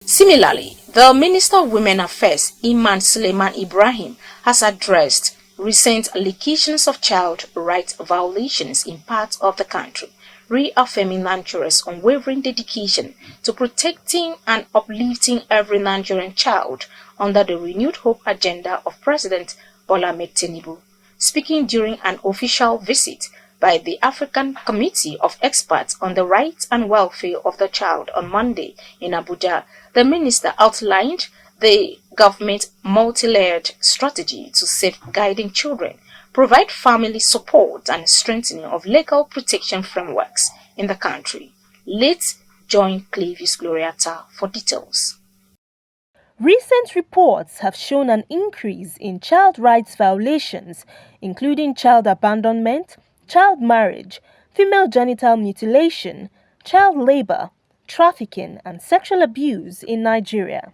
Similarly, the Minister of Women Affairs, Ibrahim, has addressed recent allegations of child rights violations in parts of the country, reaffirming Nigeria's unwavering dedication to protecting and uplifting every Nigerian child under the renewed hope agenda of President Bola Ahmed Tinubu. Speaking during an official visit by the African Committee of Experts on the Rights and Welfare of the Child on Monday in Abuja, the minister outlined the government's multi-layered strategy to safeguarding children, provide family support and strengthening of legal protection frameworks in the country. Let's join Clavis Gloriata for details. Recent reports have shown an increase in child rights violations, including child abandonment, child marriage, female genital mutilation, child labor, trafficking, and sexual abuse in Nigeria.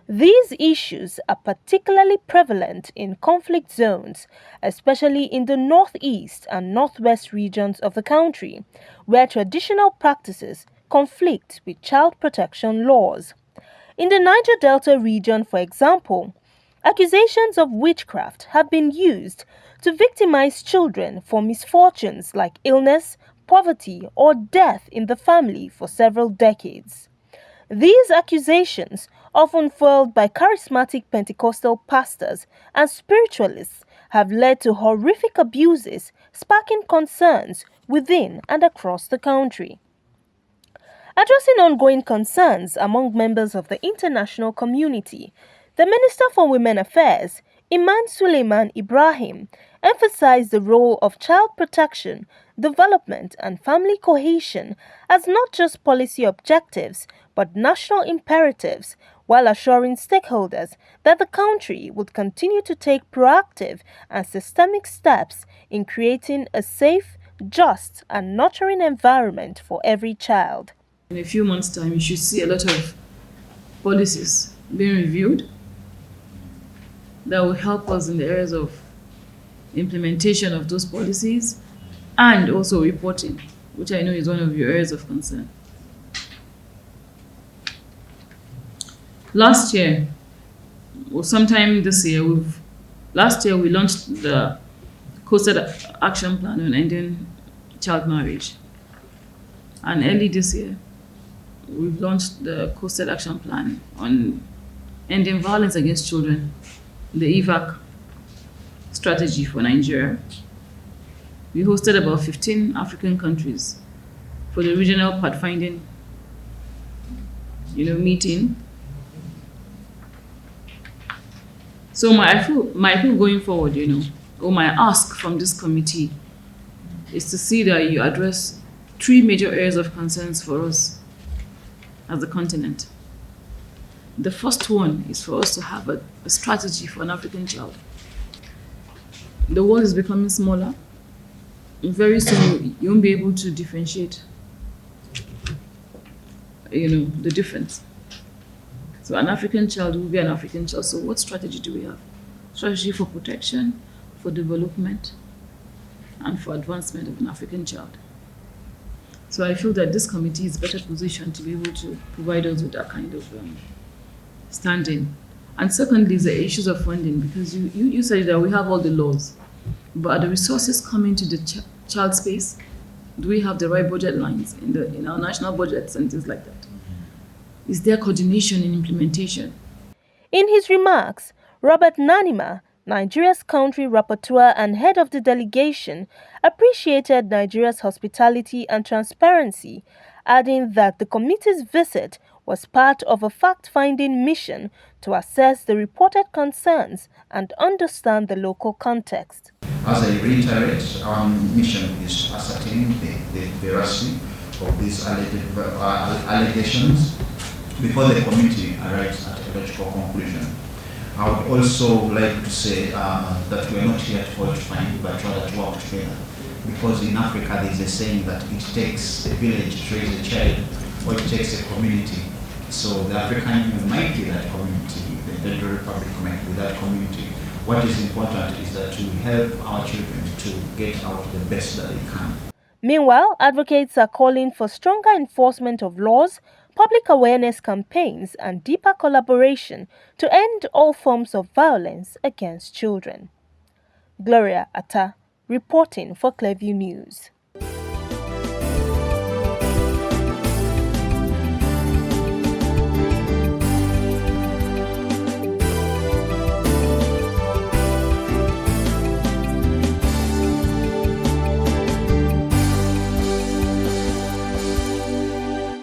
These issues are particularly prevalent in conflict zones, especially in the northeast and northwest regions of the country, where traditional practices conflict with child protection laws. In the Niger Delta region, for example, accusations of witchcraft have been used to victimize children for misfortunes like illness, poverty, or death in the family for several decades. These accusations, often fueled by charismatic Pentecostal pastors and spiritualists, have led to horrific abuses, sparking concerns within and across the country. Addressing ongoing concerns among members of the international community, the Minister for Women Affairs, Ibrahim, emphasized the role of child protection, development, and family cohesion as not just policy objectives but national imperatives, while assuring stakeholders that the country would continue to take proactive and systemic steps in creating a safe, just, and nurturing environment for every child. In a few months' time, you should see a lot of policies being reviewed that will help us in the areas of implementation of those policies and also reporting, which I know is one of your areas of concern. Last year, or sometime this year, we launched the Coastal Action Plan on ending child marriage. And early this year, we've launched the Coastal Action Plan on ending violence against children, the EVAC strategy for Nigeria. We hosted about 15 African countries for the regional pathfinding, meeting. So my appeal going forward, or my ask from this committee is to see that you address 3 major areas of concerns for us as a continent. The first one is for us to have a strategy for an African child. The world is becoming smaller. Very soon, you won't be able to differentiate, the difference. So an African child will be an African child. So what strategy do we have? Strategy for protection, for development, and for advancement of an African child. So I feel that this committee is better positioned to be able to provide us with that kind of standing. And secondly, is the issues of funding, because you said that we have all the laws, but are the resources coming to the child space? Do we have the right budget lines in our national budgets and things like that? Is there coordination in implementation? In his remarks, Robert Nanima, Nigeria's country rapporteur and head of the delegation, appreciated Nigeria's hospitality and transparency, adding that the committee's visit was part of a fact-finding mission to assess the reported concerns and understand the local context. As I reiterate, our mission is to ascertain the veracity of these allegations before the committee arrives at a logical conclusion. I would also like to say that we are not here to fault find, but rather to work together. Because in Africa, there is a saying that it takes a village to raise a child, or it takes a community. So the African Union might be that community, the Federal Republic might be that community. What is important is that we help our children to get out the best that they can. Meanwhile, advocates are calling for stronger enforcement of laws, public awareness campaigns, and deeper collaboration to end all forms of violence against children. Gloria Atta, reporting for Clearview News.